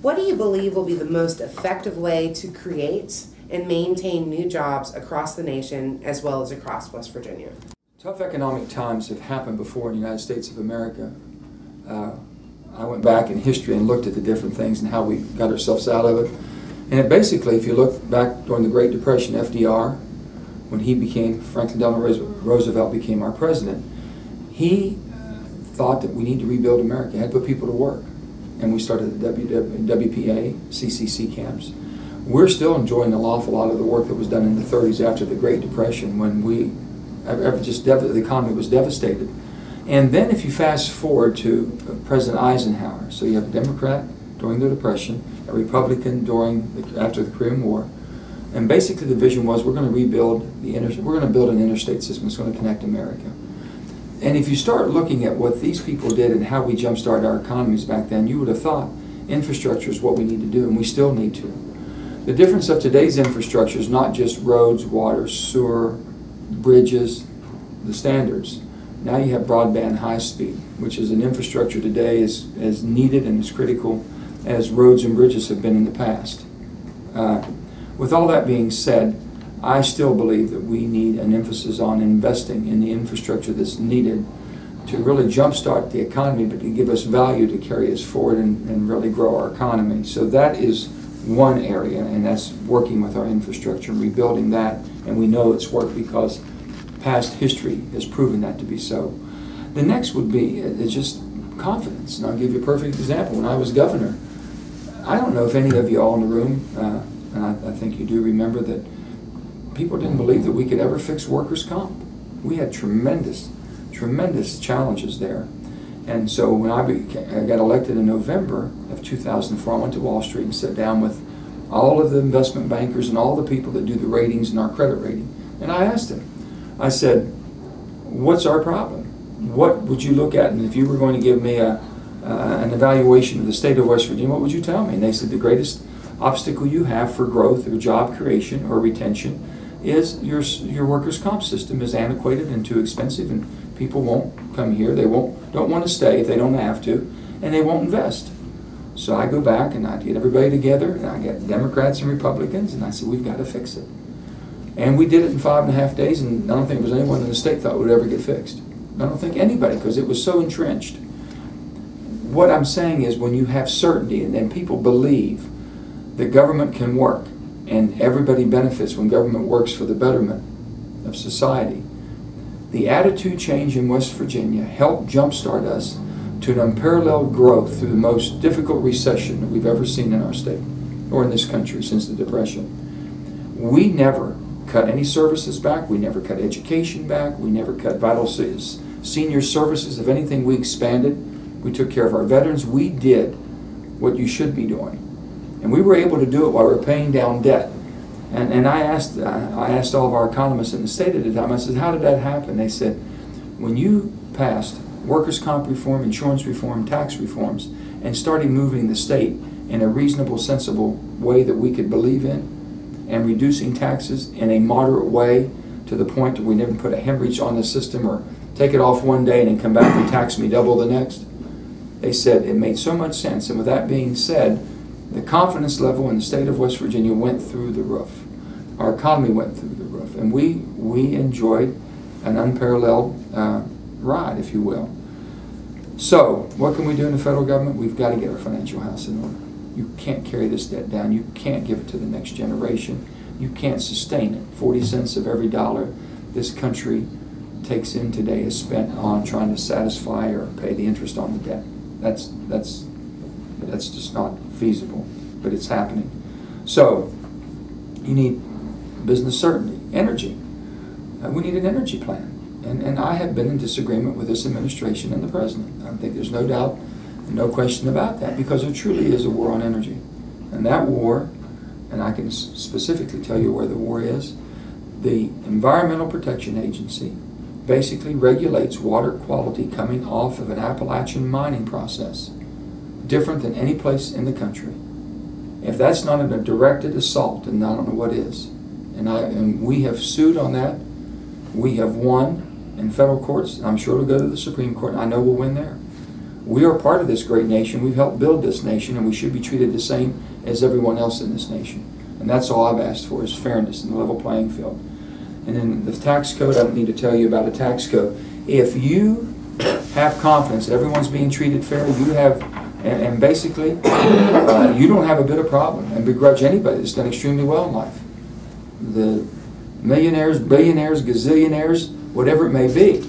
What do you believe will be the most effective way to create and maintain new jobs across the nation as well as across West Virginia? Tough economic times have happened before in the United States of America. I went back in history and looked at the different things and how we got ourselves out of it. And basically, if you look back during the Great Depression, FDR, when Franklin Delano Roosevelt became our president, he thought that we need to rebuild America, had to put people to work. And we started the WPA, CCC camps. We're still enjoying an awful lot of the work that was done in the 30s after the Great Depression, when the economy was devastated. And then if you fast forward to President Eisenhower, so you have a Democrat during the Depression, a Republican after the Korean War, and basically the vision was we're going to rebuild we're going to build an interstate system that's going to connect America. And if you start looking at what these people did and how we jump-started our economies back then, you would have thought infrastructure is what we need to do, and we still need to. The difference of today's infrastructure is not just roads, water, sewer, bridges, the standards. Now you have broadband high speed, which is an infrastructure today as needed and as critical as roads and bridges have been in the past. With all that being said, I still believe that we need an emphasis on investing in the infrastructure that's needed to really jumpstart the economy, but to give us value to carry us forward and really grow our economy. So that is one area, and that's working with our infrastructure and rebuilding that, and we know it's worked because past history has proven that to be so. The next would be just confidence, and I'll give you a perfect example. When I was governor, I don't know if any of you all in the room, and I think you do remember that people didn't believe that we could ever fix workers' comp. We had tremendous challenges there. And so when I got elected in November of 2004, I went to Wall Street and sat down with all of the investment bankers and all the people that do the ratings and our credit rating. And I asked them, I said, what's our problem? What would you look at? And if you were going to give me an evaluation of the state of West Virginia, what would you tell me? And they said, the greatest obstacle you have for growth or job creation or retention is your workers' comp system is antiquated and too expensive, and people won't come here. They don't want to stay if they don't have to, and they won't invest. So I go back and I get everybody together, and I get Democrats and Republicans, and I said, we've got to fix it. And we did it in 5.5 days, and I don't think there was anyone in the state thought it would ever get fixed. I don't think anybody, because it was so entrenched. What I'm saying is, when you have certainty and then people believe that government can work, and everybody benefits when government works for the betterment of society, the attitude change in West Virginia helped jumpstart us to an unparalleled growth through the most difficult recession that we've ever seen in our state or in this country since the Depression. We never cut any services back. We never cut education back. We never cut vital senior services. If anything, we expanded. We took care of our veterans. We did what you should be doing. And we were able to do it while we were paying down debt. And I asked all of our economists in the state at the time, I said, how did that happen? They said, when you passed workers' comp reform, insurance reform, tax reforms, and started moving the state in a reasonable, sensible way that we could believe in, and reducing taxes in a moderate way to the point that we never put a hemorrhage on the system or take it off one day and then come back and tax me double the next, they said it made so much sense. And with that being said, the confidence level in the state of West Virginia went through the roof. Our economy went through the roof, and we enjoyed an unparalleled ride, if you will. So, what can we do in the federal government? We've got to get our financial house in order. You can't carry this debt down. You can't give it to the next generation. You can't sustain it. 40 cents of every dollar this country takes in today is spent on trying to satisfy or pay the interest on the debt. That's just not feasible, but it's happening. So, you need business certainty, energy. We need an energy plan. And I have been in disagreement with this administration and the president. I think there's no doubt, no question about that, because there truly is a war on energy. And that war, and I can specifically tell you where the war is, the Environmental Protection Agency basically regulates water quality coming off of an Appalachian mining process, different than any place in the country. If that's not a directed assault, then I don't know what is. And we have sued on that. We have won in federal courts. I'm sure it'll go to the Supreme Court, and I know we'll win there. we are part of this great nation. We've helped build this nation, and we should be treated the same as everyone else in this nation. And that's all I've asked for, is fairness and a level playing field. And then the tax code, I don't need to tell you about a tax code. If you have confidence that everyone's being treated fair, you have, and basically, you don't have a bit of problem and begrudge anybody that's done extremely well in life. The millionaires, billionaires, gazillionaires, whatever it may be.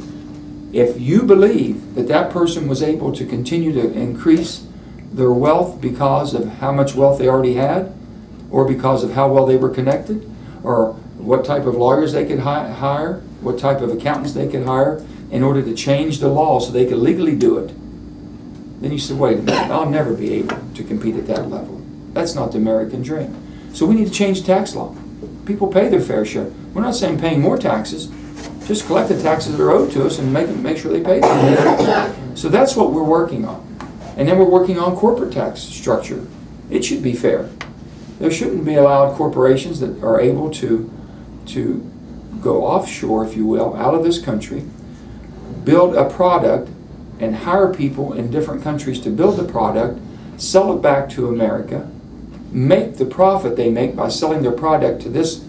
If you believe that that person was able to continue to increase their wealth because of how much wealth they already had, or because of how well they were connected, or what type of lawyers they could hire, what type of accountants they could hire in order to change the law so they could legally do it, then you say, wait a minute, I'll never be able to compete at that level. That's not the American dream. So we need to change tax law. People pay their fair share. We're not saying paying more taxes. Just collect the taxes that are owed to us and make sure they pay them. So that's what we're working on. And then we're working on corporate tax structure. It should be fair. There shouldn't be allowed corporations that are able to go offshore, if you will, out of this country, build a product and hire people in different countries to build the product, sell it back to America, make the profit they make by selling their product to this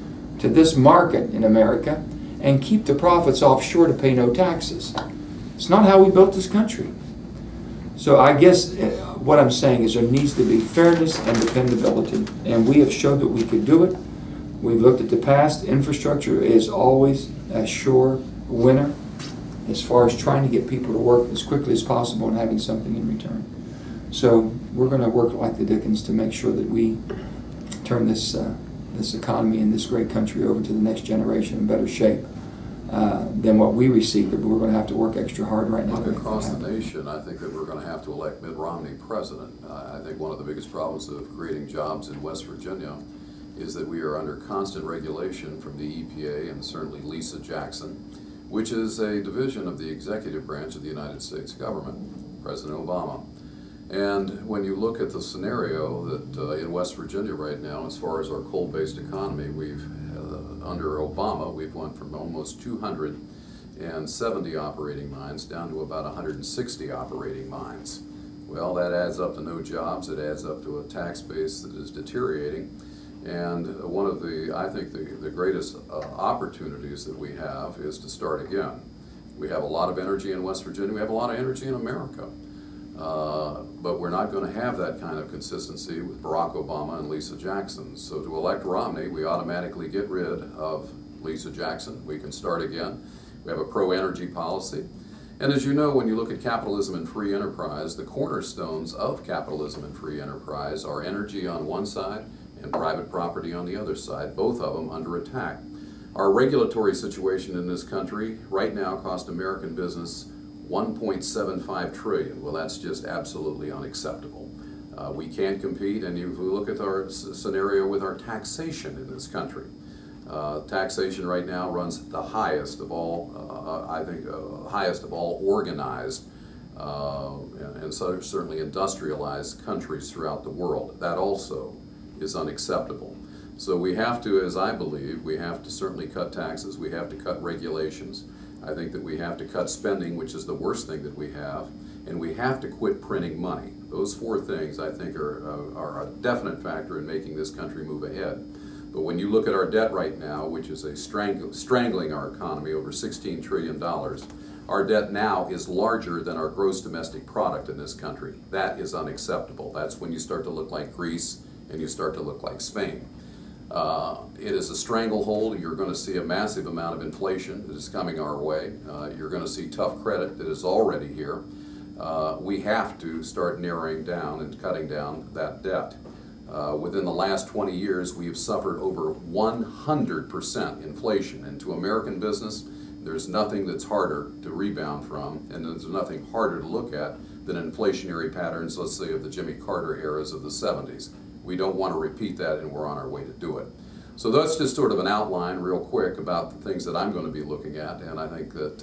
market in America, and keep the profits offshore to pay no taxes. It's not how we built this country. So I guess what I'm saying is there needs to be fairness and dependability, and we have showed that we could do it. We've looked at the past. Infrastructure is always a sure winner as far as trying to get people to work as quickly as possible and having something in return. So we're going to work like the Dickens to make sure that we turn this economy in this great country over to the next generation in better shape than what we received, but we're going to have to work extra hard right now. Across the nation, I think that we're going to have to elect Mitt Romney president. I think one of the biggest problems of creating jobs in West Virginia is that we are under constant regulation from the EPA and certainly Lisa Jackson, which is a division of the executive branch of the United States government, President Obama. And when you look at the scenario that in West Virginia right now, as far as our coal-based economy, under Obama, we've went from almost 270 operating mines down to about 160 operating mines. Well, that adds up to no jobs. It adds up to a tax base that is deteriorating. And one of the, I think, the greatest opportunities that we have is to start again. We have a lot of energy in West Virginia. We have a lot of energy in America. But we're not going to have that kind of consistency with Barack Obama and Lisa Jackson. So to elect Romney, we automatically get rid of Lisa Jackson. We can start again. We have a pro-energy policy. And as you know, when you look at capitalism and free enterprise, the cornerstones of capitalism and free enterprise are energy on one side and private property on the other side, both of them under attack. Our regulatory situation in this country right now costs American business $1.75 trillion. Well, that's just absolutely unacceptable. We can't compete, and if we look at our scenario with our taxation in this country, taxation right now runs the highest of all, I think, highest of all organized and so certainly industrialized countries throughout the world. That also is unacceptable. So we have to, as I believe, we have to certainly cut taxes, we have to cut regulations. I think that we have to cut spending, which is the worst thing that we have, and we have to quit printing money. Those four things, I think, are a definite factor in making this country move ahead. But when you look at our debt right now, which is strangling our economy, over $16 trillion, our debt now is larger than our gross domestic product in this country. That is unacceptable. That's when you start to look like Greece and you start to look like Spain. It is a stranglehold. You're going to see a massive amount of inflation that is coming our way. You're going to see tough credit that is already here. We have to start narrowing down and cutting down that debt. Within the last 20 years, we have suffered over 100% inflation. And to American business, there's nothing that's harder to rebound from, and there's nothing harder to look at than inflationary patterns, let's say, of the Jimmy Carter eras of the 70s. We don't want to repeat that, and we're on our way to do it. So that's just sort of an outline real quick about the things that I'm going to be looking at, and I think that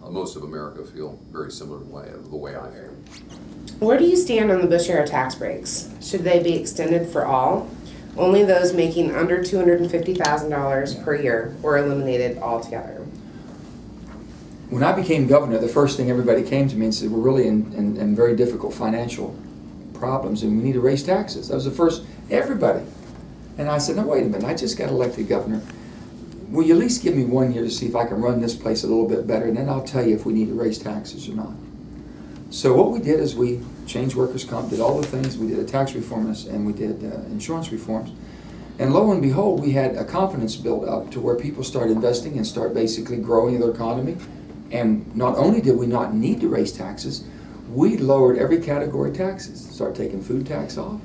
most of America feel very similar to the way I feel. Where do you stand on the Bush-era tax breaks? Should they be extended for all? Only those making under $250,000 per year or eliminated altogether? when I became governor, the first thing everybody came to me and said, we're really in very difficult financial problems and we need to raise taxes. That was the first, everybody. And I said, no, wait a minute, I just got elected governor. Will you at least give me 1 year to see if I can run this place a little bit better, and then I'll tell you if we need to raise taxes or not. So what we did is we changed workers' comp, did all the things, we did a tax reform and we did insurance reforms. And lo and behold, we had a confidence built up to where people start investing and start basically growing their economy. And not only did we not need to raise taxes, we lowered every category of taxes. Start taking food tax off.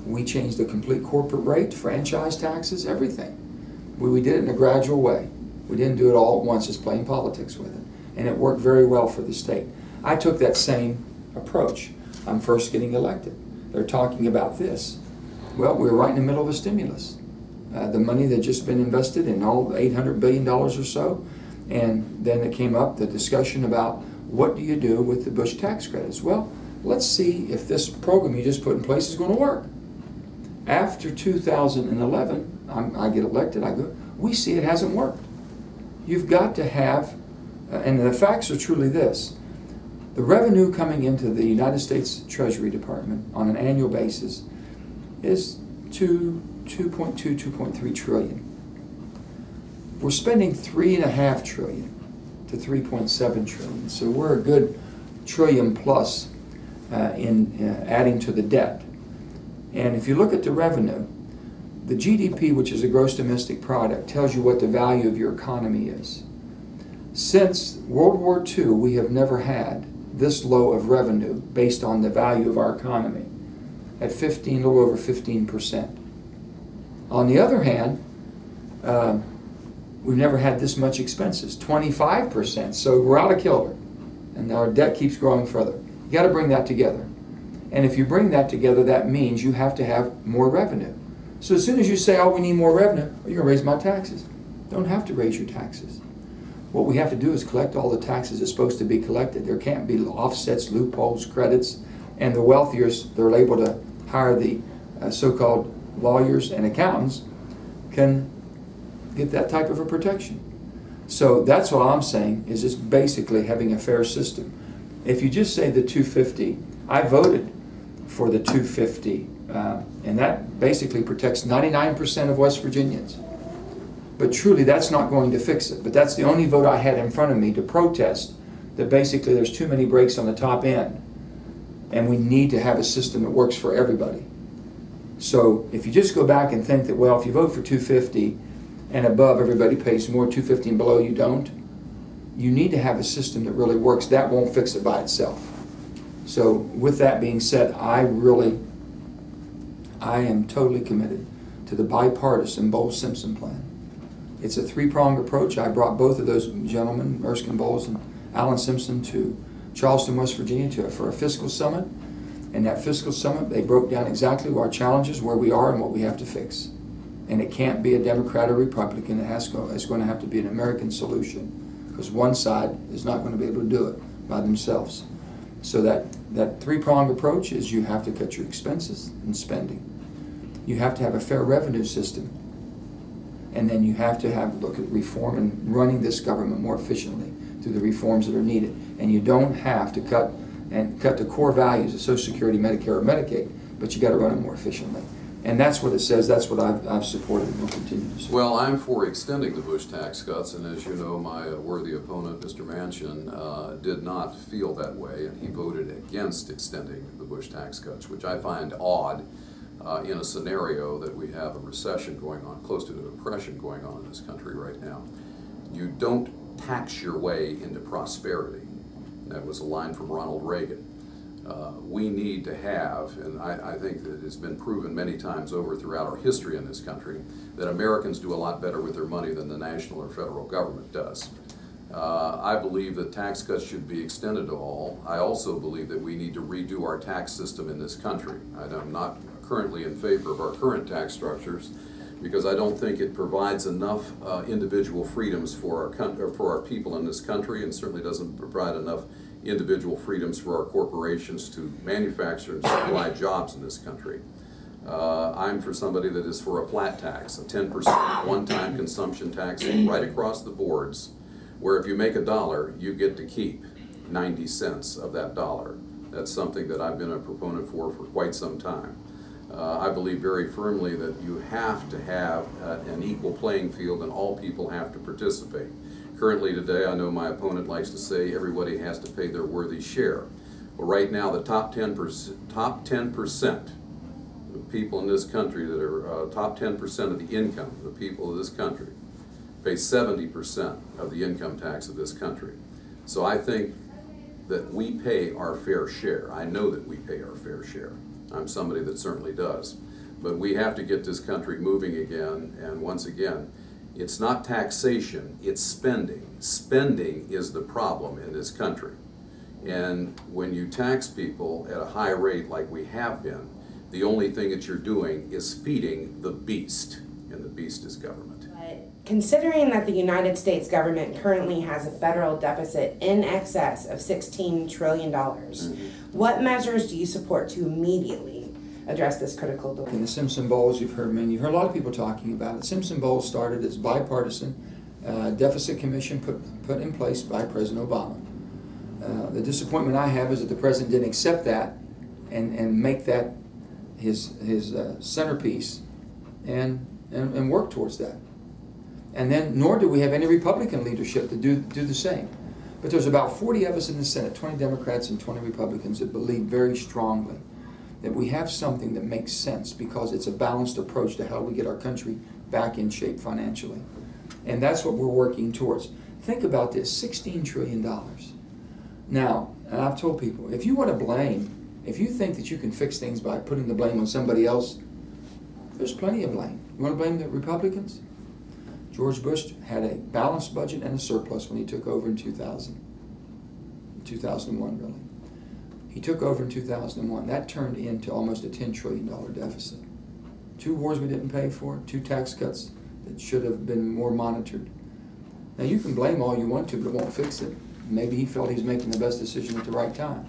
We changed the complete corporate rate, franchise taxes, everything. We did it in a gradual way. We didn't do it all at once, just playing politics with it. And it worked very well for the state. I took that same approach. I'm first getting elected. They're talking about this. Well, we're right in the middle of a stimulus. The money that just been invested in, all $800 billion or so. And then it came up, the discussion about what do you do with the Bush tax credits? Well, let's see if this program you just put in place is going to work. After 2011, I get elected, I go, we see it hasn't worked. You've got to have, and the facts are truly this, the revenue coming into the United States Treasury Department on an annual basis is 2.3 trillion. We're spending $3.5 trillion to 3.7 trillion. So we're a good trillion plus in adding to the debt. And if you look at the revenue, the GDP, which is a gross domestic product, tells you what the value of your economy is. Since World War II, we have never had this low of revenue based on the value of our economy at a little over 15%. On the other hand, we've never had this much expenses, 25%. So we're out of kilter, and our debt keeps growing further. You got to bring that together. And if you bring that together, that means you have to have more revenue. So as soon as you say, oh, we need more revenue, well, you're going to raise my taxes. Don't have to raise your taxes. What we have to do is collect all the taxes that's supposed to be collected. There can't be offsets, loopholes, credits, and the wealthiers, they're able to hire the so-called lawyers and accountants can get that type of a protection. So that's what I'm saying, is just basically having a fair system. If you just say the 250, I voted for the 250, and that basically protects 99% of West Virginians. But truly, that's not going to fix it. But that's the only vote I had in front of me to protest that basically there's too many brakes on the top end, and we need to have a system that works for everybody. So if you just go back and think that, well, if you vote for 250 and above everybody pays more, 250 and below you don't, you need to have a system that really works. That won't fix it by itself. So with that being said, I am totally committed to the bipartisan Bowles-Simpson plan. It's a three-pronged approach. I brought both of those gentlemen, Erskine Bowles and Alan Simpson, to Charleston, West Virginia for a fiscal summit. And that fiscal summit, they broke down exactly our challenges, where we are, and what we have to fix. And it can't be a Democrat or Republican. It's going to have to be an American solution, because one side is not going to be able to do it by themselves. So that three-pronged approach is you have to cut your expenses and spending. You have to have a fair revenue system. And then you have to look at reform and running this government more efficiently through the reforms that are needed. And you don't have to cut the core values of Social Security, Medicare, or Medicaid, but you got to run it more efficiently. And that's what it says. That's what I've supported and will continue to support. Well, I'm for extending the Bush tax cuts, and as you know, my worthy opponent, Mr. Manchin, did not feel that way, and he voted against extending the Bush tax cuts, which I find odd in a scenario that we have a recession going on, close to a depression going on in this country right now. You don't tax your way into prosperity. That was a line from Ronald Reagan. We need to have, and I think that it's been proven many times over throughout our history in this country, that Americans do a lot better with their money than the national or federal government does. I believe that tax cuts should be extended to all. I also believe that we need to redo our tax system in this country. I'm not currently in favor of our current tax structures, because I don't think it provides enough individual freedoms for our people in this country, and certainly doesn't provide enough individual freedoms for our corporations to manufacture and supply jobs in this country. I'm for somebody that is for a flat tax, a 10% one-time consumption tax right across the boards where if you make $1, you get to keep 90 cents of that dollar. That's something that I've been a proponent for quite some time. I believe very firmly that you have to have an equal playing field and all people have to participate. Currently today, I know my opponent likes to say everybody has to pay their worthy share. Well, right now, the top 10% of people in this country that are top 10% of the income of the people of this country pay 70% of the income tax of this country. So I think that we pay our fair share. I know that we pay our fair share. I'm somebody that certainly does. But we have to get this country moving again, and once again, it's not taxation, it's spending. Spending is the problem in this country. And when you tax people at a high rate like we have been, the only thing that you're doing is feeding the beast, and the beast is government. Considering that the United States government currently has a federal deficit in excess of $16 trillion, what measures do you support to immediately address this critical dilemma? In the Simpson Bowls, you've heard a lot of people talking about it. Simpson Bowls started as bipartisan deficit commission put in place by President Obama. The disappointment I have is that the president didn't accept that and make that his centerpiece and work towards that. And then, nor do we have any Republican leadership to do the same. But there's about 40 of us in the Senate, 20 Democrats and 20 Republicans, that believe very strongly that we have something that makes sense because it's a balanced approach to how we get our country back in shape financially. And that's what we're working towards. Think about this, $16 trillion. Now, and I've told people, if you want to blame, if you think that you can fix things by putting the blame on somebody else, there's plenty of blame. You want to blame the Republicans? George Bush had a balanced budget and a surplus when he took over in 2001 really. He took over in 2001. That turned into almost a $10 trillion deficit. 2 wars we didn't pay for, 2 tax cuts that should have been more monitored. Now you can blame all you want to, but it won't fix it. Maybe he felt he was making the best decision at the right time.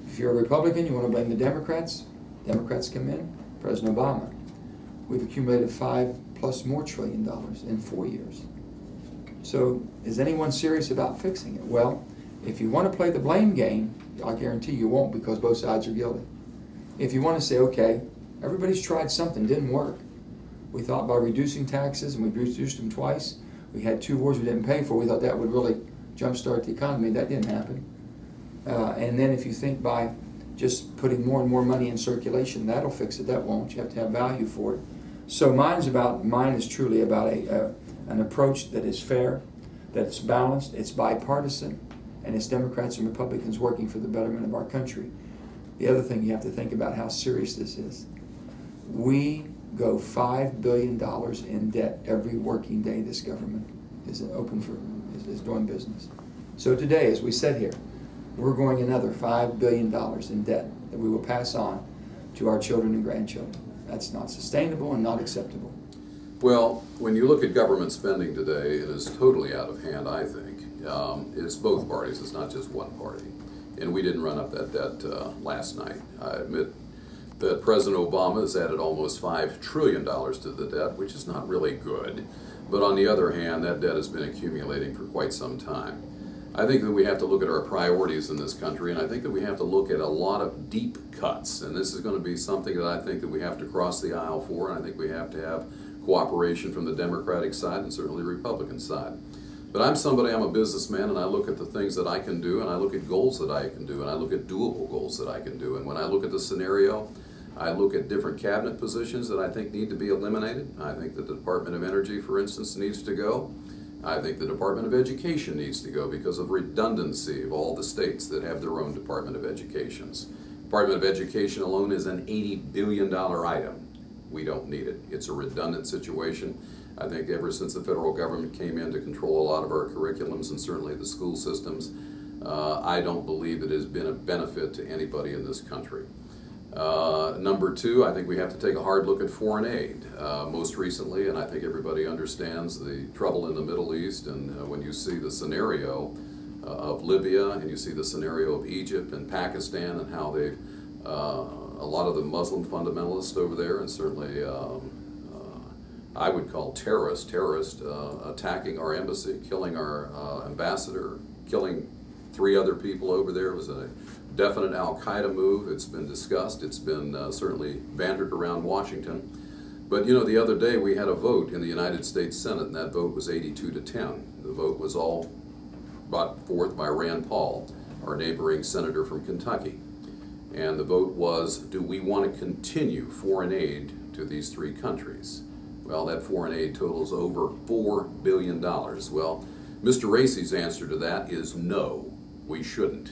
If you're a Republican, you want to blame the Democrats. Democrats come in, President Obama. We've accumulated $5+ more trillion in 4 years. So is anyone serious about fixing it? Well, if you want to play the blame game, I guarantee you won't, because both sides are guilty. If you want to say, okay, everybody's tried something, didn't work. We thought by reducing taxes, and we reduced them twice. We had 2 wars we didn't pay for. We thought that would really jumpstart the economy. That didn't happen. And then if you think by just putting more and more money in circulation, that'll fix it. That won't. You have to have value for it. So mine is truly about an approach that is fair, that's balanced, it's bipartisan, and it's Democrats and Republicans working for the betterment of our country. The other thing you have to think about how serious this is. We go $5 billion in debt every working day this government is doing business. So today, as we said here, we're going another $5 billion in debt that we will pass on to our children and grandchildren. That's not sustainable and not acceptable. Well, when you look at government spending today, it is totally out of hand, I think. It's both parties, it's not just one party. And we didn't run up that debt last night. I admit that President Obama has added almost $5 trillion to the debt, which is not really good. But on the other hand, that debt has been accumulating for quite some time. I think that we have to look at our priorities in this country, and I think that we have to look at a lot of deep cuts. And this is going to be something that I think that we have to cross the aisle for, and I think we have to have cooperation from the Democratic side and certainly the Republican side. But I'm a businessman, and I look at the things that I can do, and I look at goals that I can do, and I look at doable goals that I can do. And when I look at the scenario, I look at different cabinet positions that I think need to be eliminated. I think that the Department of Energy, for instance, needs to go. I think the Department of Education needs to go because of redundancy of all the states that have their own Department of Educations. Department of Education alone is an $80 billion item. We don't need it. It's a redundant situation. I think ever since the federal government came in to control a lot of our curriculums and certainly the school systems, I don't believe it has been a benefit to anybody in this country. Number 2, I think we have to take a hard look at foreign aid. Most recently, and I think everybody understands the trouble in the Middle East, and when you see the scenario of Libya, and you see the scenario of Egypt and Pakistan, and how they've, a lot of the Muslim fundamentalists over there, and certainly I would call terrorist, attacking our embassy, killing our ambassador, killing 3 other people over there. It was a definite Al-Qaeda move. It's been discussed. It's been certainly bantered around Washington. But you know, the other day we had a vote in the United States Senate, and that vote was 82-10. The vote was all brought forth by Rand Paul, our neighboring senator from Kentucky. And the vote was, do we want to continue foreign aid to these 3 countries? Well, that foreign aid totals over $4 billion. Well, Mr. Raese's answer to that is no, we shouldn't.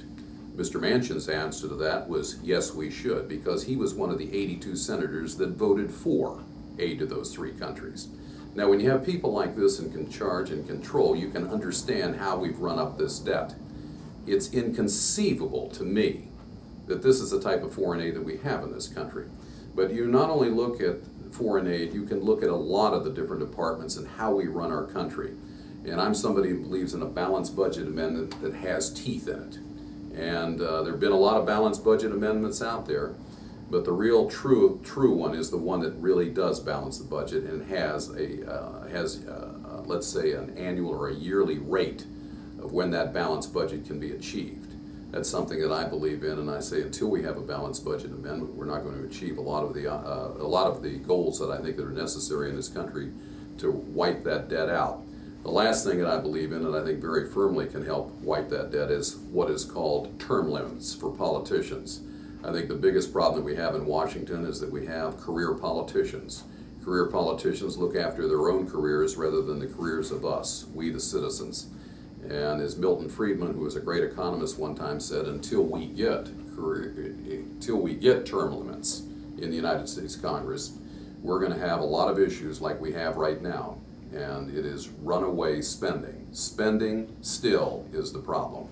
Mr. Manchin's answer to that was yes, we should, because he was one of the 82 senators that voted for aid to those 3 countries. Now, when you have people like this in charge and control, you can understand how we've run up this debt. It's inconceivable to me that this is the type of foreign aid that we have in this country. But you not only look at foreign aid, you can look at a lot of the different departments and how we run our country. And I'm somebody who believes in a balanced budget amendment that has teeth in it. And there have been a lot of balanced budget amendments out there, but the real true one is the one that really does balance the budget and has let's say an annual or a yearly rate of when that balanced budget can be achieved. That's something that I believe in, and I say until we have a balanced budget amendment, we're not going to achieve a lot of the goals that I think that are necessary in this country to wipe that debt out. The last thing that I believe in, and I think very firmly can help wipe that debt, is what is called term limits for politicians. I think the biggest problem that we have in Washington is that we have career politicians. Career politicians look after their own careers rather than the careers of us, we the citizens. And as Milton Friedman, who was a great economist, one time said, until we get term limits in the United States Congress, we're going to have a lot of issues like we have right now. And it is runaway spending. Spending still is the problem.